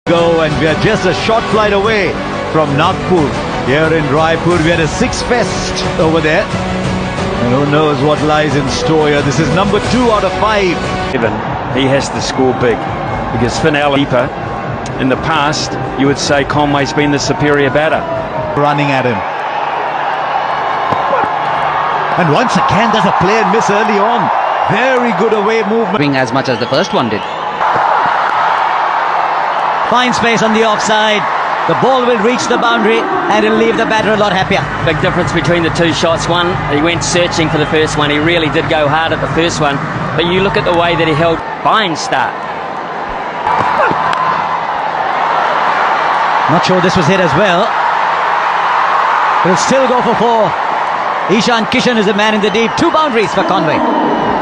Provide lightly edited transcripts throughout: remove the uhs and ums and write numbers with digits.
Go, and we are just a short flight away from Nagpur. Here in Raipur, we had a six fest over there. And who knows what lies in store here. This is number 2 out of 5. He has to score big because Finale, in the past, you would say Conway's been the superior batter. Running at him. And once again, there's a play and miss early on. Very good away movement. As much as the first one did. Fine space on the offside. The ball will reach the boundary and it'll leave the batter a lot happier. Big difference between the two shots. One, he went searching for the first one. He really did go hard at the first one. But you look at the way that he held. Fine start. Not sure this was hit as well. He'll still go for 4. Ishan Kishan is the man in the deep. 2 boundaries for Conway.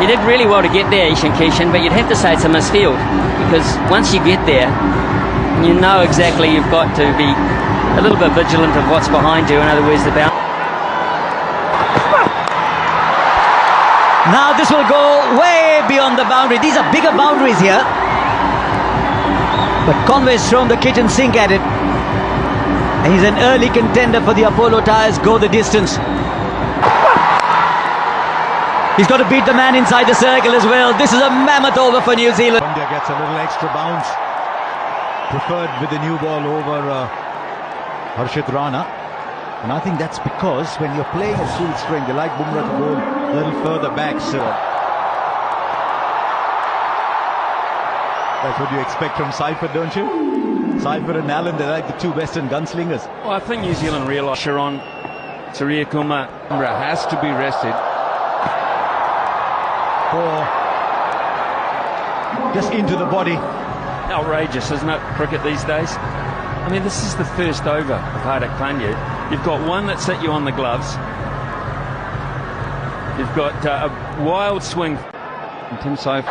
He did really well to get there, Ishan Kishan, but you'd have to say it's a misfield. Because once you get there, you know exactly you've got to be a little bit vigilant of what's behind you. In other words, the boundary. Now this will go way beyond the boundary. These are bigger boundaries here. But Conway's thrown the kitchen sink at it. And he's an early contender for the Apollo Tyres go the distance. He's got to beat the man inside the circle as well. This is a mammoth over for New Zealand. India gets a little extra bounce. Preferred with the new ball over Harshit Rana. And I think that's because when you're playing at full strength, you like Bumrah to go a little further back. So that's what you expect from Seifert, don't you? Seifert and Allen, they're like the 2 western gunslingers. Well, I think New Zealand realised Sharon Surya Kumar has to be rested. Or just into the body. Outrageous, isn't it, cricket these days? I mean, this is the first over of Hardik Pandya. You've got one that's hit you on the gloves. You've got a wild swing from Tim Seifert.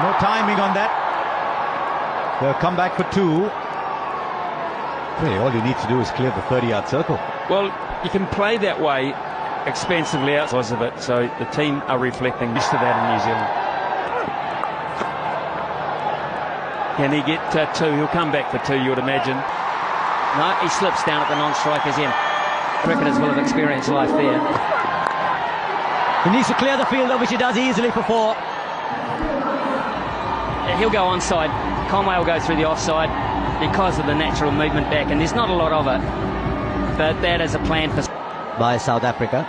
No timing on that. They'll come back for 2. Really, all you need to do is clear the 30-yard circle. Well, you can play that way expensively outside of it, so the team are reflecting used to that in New Zealand. Can he get 2? He'll come back for 2, you would imagine. No, he slips down at the non-striker's end. Cricketers will have experienced life there. He needs to clear the field, which he does easily for 4. He'll go onside. Conway will go through the offside because of the natural movement back, and there's not a lot of it. But that is a plan for by South Africa.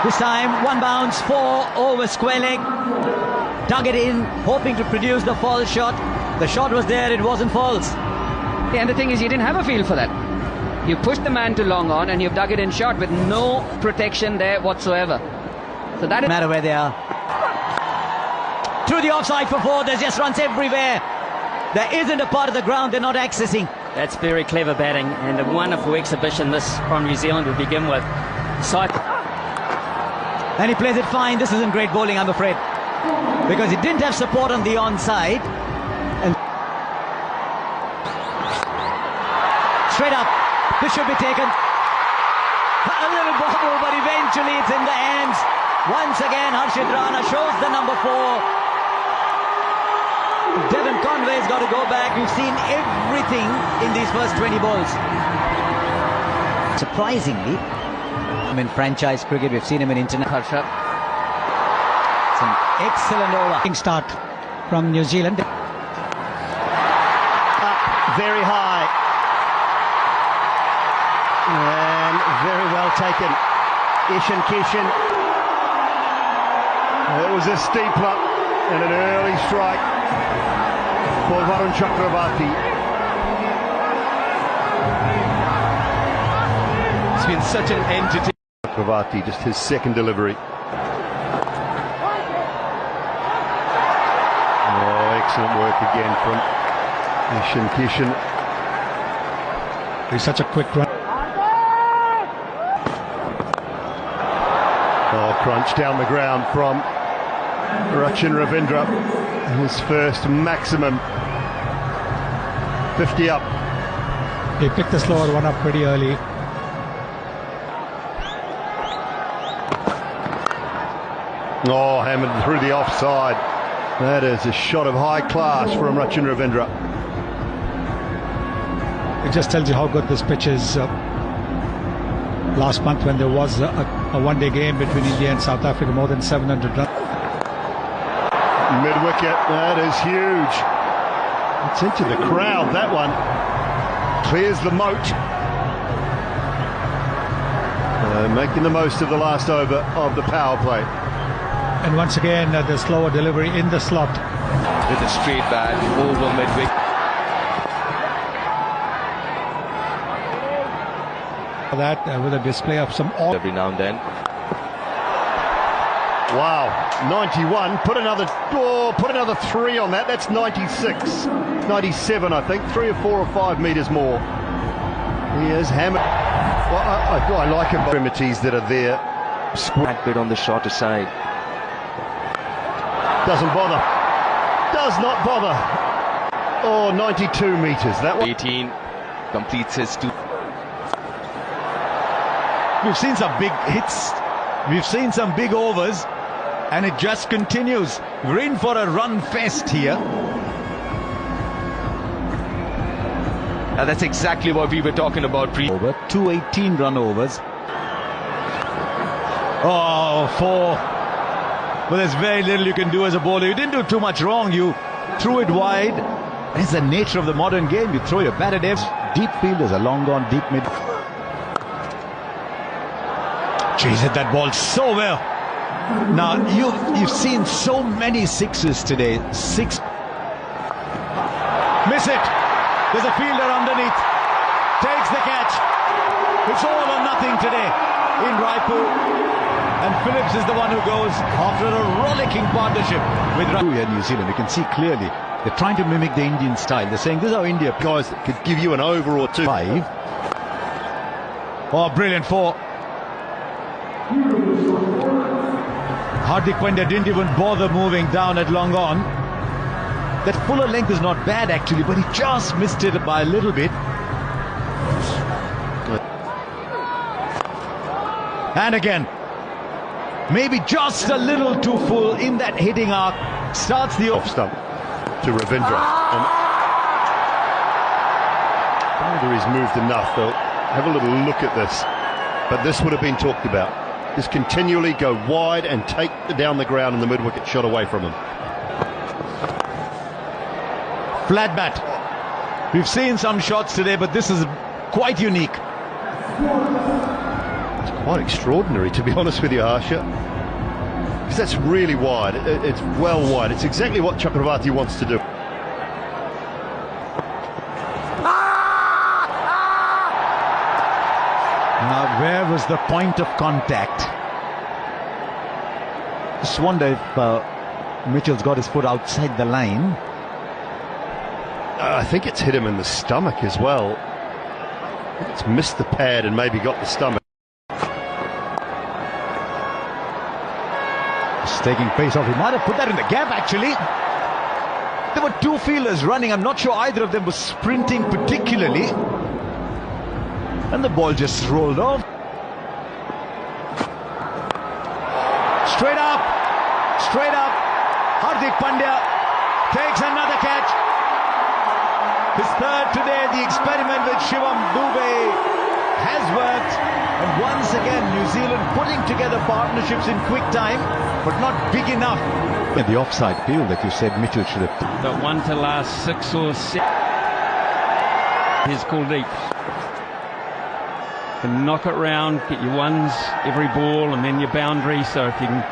This time, 1 bounce, 4 over square leg. Dug it in, hoping to produce the false shot. The shot was there, it wasn't false. And the thing is, you didn't have a feel for that. You pushed the man to long on and you've dug it in short with no protection there whatsoever. So that No matter where they are. Through the offside for 4, there's just runs everywhere. There isn't a part of the ground they're not accessing. That's very clever batting and a wonderful exhibition this from New Zealand to begin with. And he plays it fine. This isn't great bowling, I'm afraid, because he didn't have support on the onside. And straight up, this should be taken. A little bobble, but eventually it's in the hands. Once again, Harshit Rana shows the number 4. Devon Conway's got to go back. We've seen everything in these first 20 balls. Surprisingly, in franchise cricket, we've seen him in international. It's an excellent over. Start from New Zealand. Up very high. And very well taken. Ishan Kishan. It was a steeper and an early strike for Varun Chakravarti. It's been such an entity. Chakravarti, just his second delivery. Oh, excellent work again from Ishan Kishan. He's such a quick run. Oh, crunch down the ground from Rachin Ravindra. His first maximum 50 up. He picked the slower one up pretty early. Oh, hammered through the offside. That is a shot of high class from Rachin Ravindra. It just tells you how good this pitch is. Last month when there was a one-day game between India and South Africa, more than 700 runs. Mid-wicket, that is huge. It's into the crowd, that one. Clears the moat. Making the most of the last over of the power play. And once again, the slower delivery in the slot. With a straight bat over mid-wicket. That with a display of some Every now and then. Wow, 91. Put another 3 on that. That's 96, 97, I think. 3 or 4 or 5 metres more. He is hammered. Well, I like him. Extremities that are there. Squat bit on the shorter side. Doesn't bother. Does not bother. Oh, 92 metres. That one. 18 completes his 2. We've seen some big hits. We've seen some big overs. And it just continues. We're in for a run fest here. That's exactly what we were talking about. Over 218 run overs. Oh, 4. But there's very little you can do as a bowler. You didn't do too much wrong. You threw it wide. It's the nature of the modern game. You throw your bat at deep fielders, a long gone, deep mid. Jeez, hit that ball so well. Now, you've seen so many sixes today. 6. Miss it. There's a fielder underneath. Takes the catch. It's all or nothing today in Raipur. And Phillips is the one who goes after a rollicking partnership with New Zealand. You can see clearly they're trying to mimic the Indian style. They're saying this is how India Guys that could give you an over or 2. 5. Oh, brilliant 4. Hardik Pandya didn't even bother moving down at long on. That fuller length is not bad actually, but he just missed it by a little bit. And again, maybe just a little too full in that hitting arc. Starts the Off stump to Ravindra. And whether he's moved enough, they'll have a little look at this. But this would have been talked about. Just continually go wide and take down the ground and the mid-wicket shot away from him. flat bat. We've seen some shots today, but this is quite unique. It's quite extraordinary, to be honest with you, Harsha. Because that's really wide. It's well wide. It's exactly what Chakravarti wants to do. Now, where was the point of contact? Just wonder if Mitchell's got his foot outside the line. I think it's hit him in the stomach as well. It's missed the pad and maybe got the stomach. Just taking pace off. He might have put that in the gap, actually. There were two fielders running. I'm not sure either of them was sprinting particularly. And the ball just rolled off. Straight up. Straight up. Hardik Pandya takes another catch. His third today. The experiment with Shivam Dubey has worked. And once again, New Zealand putting together partnerships in quick time, but not big enough. In the offside field that you said Mitchell should have. But one to last 6 or 7. Here's Kuldeep. Can knock it round, get your ones every ball, and then your boundary. So if you can.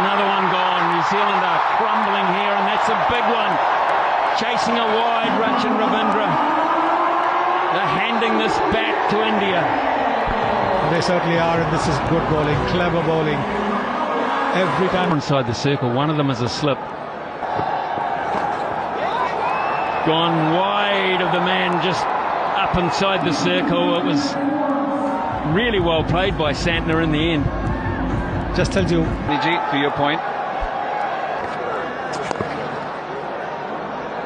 Another one gone. New Zealand are crumbling here, and that's a big one. Chasing a wide, Rachin Ravindra. They're handing this back to India. They certainly are, and this is good bowling, clever bowling. Every time Inside the circle, one of them is a slip. Gone wide of the man, just up inside the circle. It was really well played by Santner in the end. just tells you. Niji, to your point.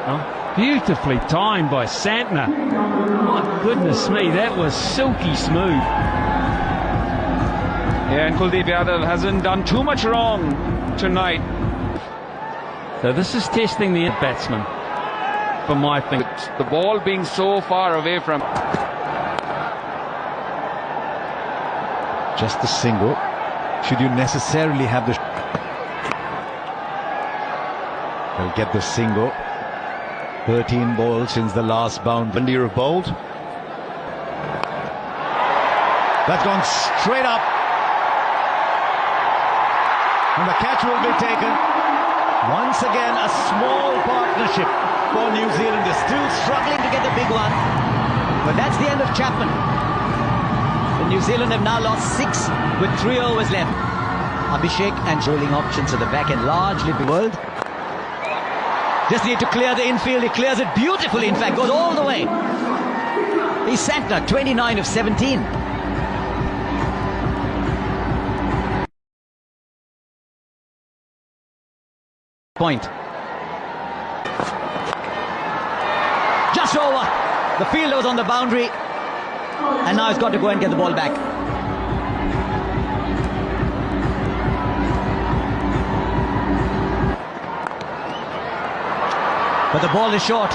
Oh, beautifully timed by Santner. My goodness me, that was silky smooth. Yeah, and Kuldeep Yadav hasn't done too much wrong tonight. So this is testing the batsman, for my thinking. The ball being so far away from... Just the single. Should you necessarily have the... They'll get the single. 13 balls since the last boundary. India have bowled. That's gone straight up. And the catch will be taken. Once again, a small partnership for New Zealand. They're still struggling to get the big one. But that's the end of Chapman. The New Zealand have now lost 6 with 3 overs left. Abhishek and bowling options at the back end largely the world. Just need to clear the infield. He clears it beautifully, in fact, goes all the way. He's Santner, 29 of 17. Point. Just over. The fielder was on the boundary. And now he's got to go and get the ball back. But the ball is short.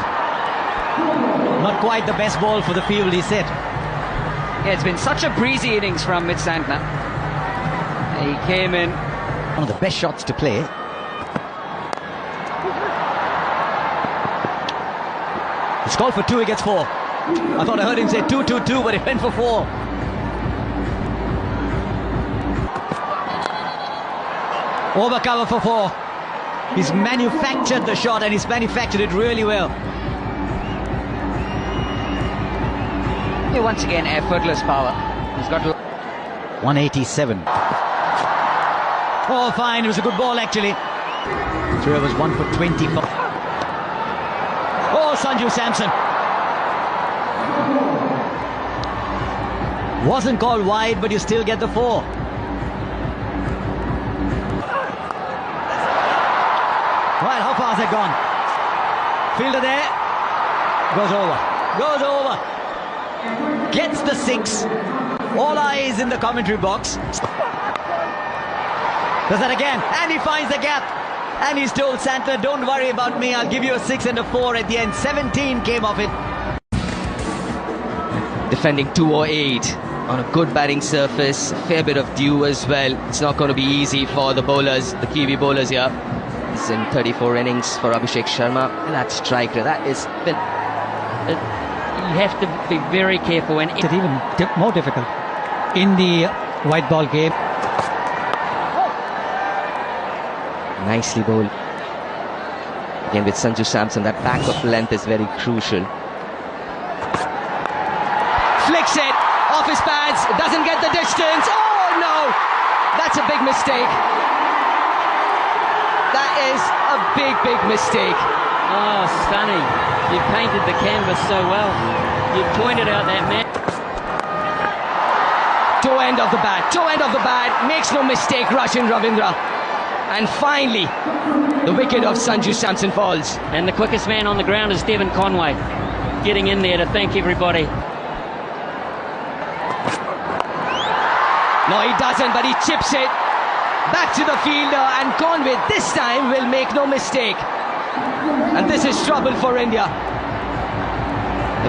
Not quite the best ball for the field, he said. Yeah, it's been such a breezy innings from Mitch Santner. He came in. One of the best shots to play. He's called for 2, he gets 4. I thought I heard him say 2-2-2, but he went for 4. Over cover for 4. He's manufactured the shot, and he's manufactured it really well. Yeah, once again, effortless power. He's got 187. Oh, fine. It was a good ball, actually. 3 overs, 1 for 25. Oh, Sanju Samson. Wasn't called wide, but you still get the 4. Right, how far has it gone? Fielder there. Goes over. Gets the 6. All eyes in the commentary box. Does that again. And he finds the gap. And he's told Santner, don't worry about me. I'll give you a 6 and a 4 at the end. 17 came off it. Defending 208 on a good batting surface. A fair bit of dew as well. It's not going to be easy for the bowlers, the Kiwi bowlers here. It's in 34 innings for Abhishek Sharma. And that strike rate, that is... you have to be very careful. And It's even more difficult in the white ball game. Nicely bowled. Again with Sanju Samson, that back of length is very crucial. flicks it off his pads, doesn't get the distance. Oh no, that's a big mistake. That is a big mistake. Oh, Sonny, you painted the canvas so well. You pointed out that man. Toe end of the bat, makes no mistake, Rachin Ravindra. And finally, the wicket of Sanju Samson falls. And the quickest man on the ground is Devon Conway, getting in there to thank everybody. No, he doesn't, but he chips it back to the fielder, and Conway this time will make no mistake. And this is trouble for India.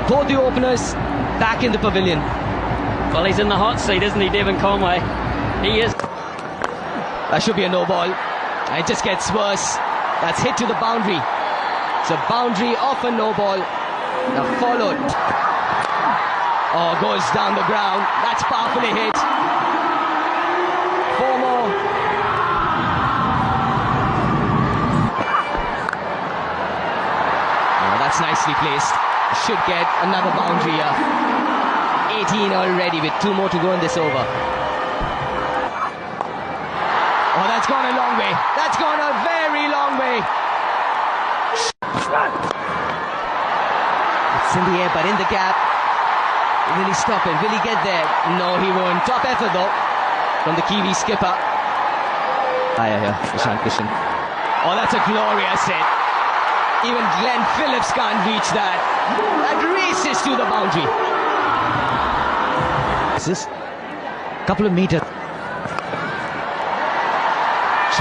Both the openers back in the pavilion. Well, he's in the hot seat, isn't he, Devon Conway? He is. That should be a no ball. And it just gets worse. That's hit to the boundary. It's a boundary off a no ball. Now followed. Oh, goes down the ground. That's powerfully hit. 4 more. Oh, that's nicely placed. Should get another boundary here. 18 already with 2 more to go in this over. Oh, that's gone a long way. That's gone a very long way. It's in the air, but in the gap. Will he stop it? Will he get there? No, he won't. Top effort, though, from the Kiwi skipper. Ishan, kishan. Oh, that's a glorious hit. Even Glenn Phillips can't reach that. That races to the boundary. This is a couple of meters.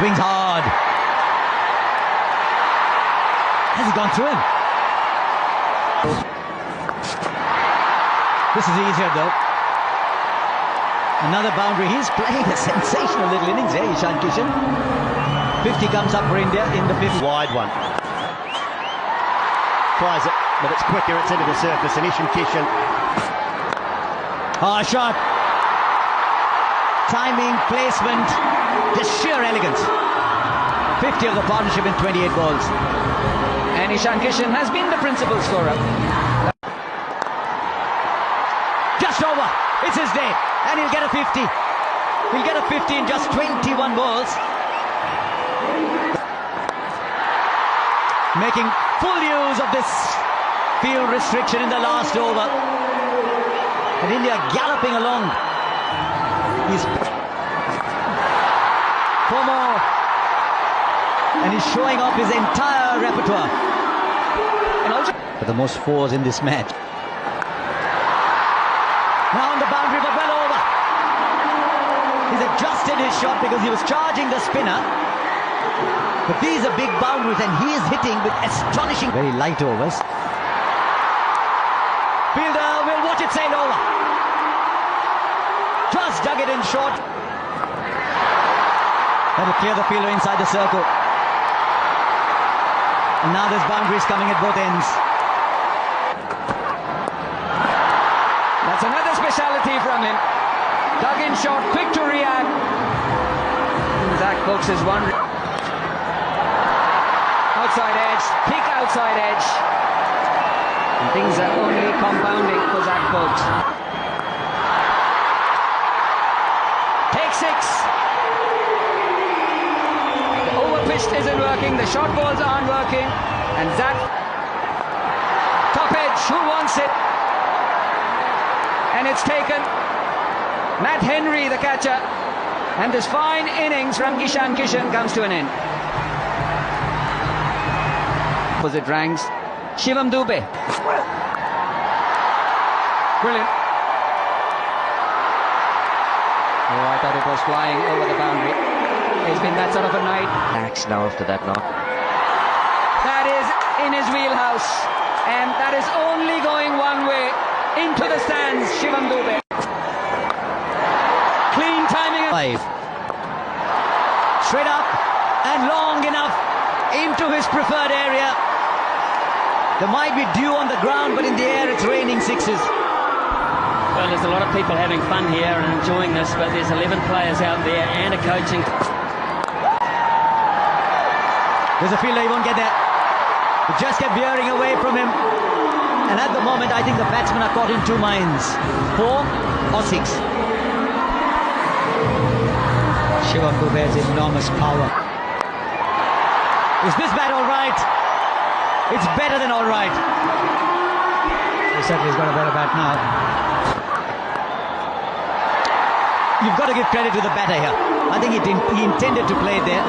swings hard. Has he gone through him? This is easier though. Another boundary. He's playing a sensational little innings here, Ishan Kishan. 50 comes up for India in the fifth. Wide one. Tries it, but it's quicker, it's into the surface, and Ishan Kishan. Shot. Timing, placement, just sheer elegance. 50 of the partnership in 28 balls. And Ishan Kishan has been the principal scorer. Just over. It's his day. And he'll get a 50. He'll get a 50 in just 21 balls. Making full use of this field restriction in the last over. And India galloping along. He's 4 more. And he's showing off his entire repertoire. And also for the most fours in this match. Now on the boundary, but well over. He's adjusted his shot because he was charging the spinner. But these are big boundaries and he is hitting with astonishing... Very light overs. Fielder will watch it sail over. Just dug it in short. That'll clear the fielder inside the circle. And now there's boundaries coming at both ends. That's another speciality from him. Dug in short, quick to react. Zach Folks is one. Outside edge, peak outside edge. And things are only compounding for Zach Folks. Take 6. The overpitched isn't working, the short balls aren't working. And Zach, top edge, who wants it? And it's taken. Matt Henry, the catcher. And this fine innings from Ishan Kishan comes to an end. Opposite ranks, Shivam Dubey. Brilliant. Oh, I thought it was flying over the boundary. It's been that sort of a night. Max now after that knock. That is in his wheelhouse. And that is only going one way. Into the stands, Shivam Dubey. Clean timing. 5. Straight up and long enough into his preferred area. There might be dew on the ground, but in the air it's raining 6s. Well, there's a lot of people having fun here and enjoying this, but there's 11 players out there and a coaching. There's a fielder, he won't get there. He just kept veering away from him. And at the moment, I think the batsmen are caught in 2 minds. 4 or 6. Shivam Dubey has enormous power. Is this bat all right? It's better than all right. He certainly has got a better bat now. You've got to give credit to the batter here. I think he intended to play there.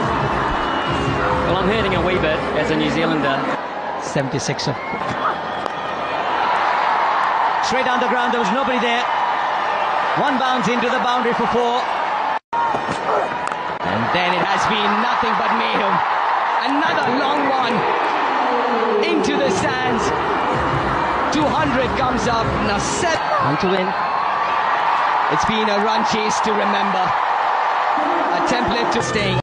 Well, I'm hurting a wee bit as a New Zealander. 76er. Straight down the ground, there was nobody there. 1 bounce into the boundary for 4. And then it has been nothing but mayhem. Another long one into the stands. 200 comes up. Now 7 to win. It's been a run chase to remember. A template to staying.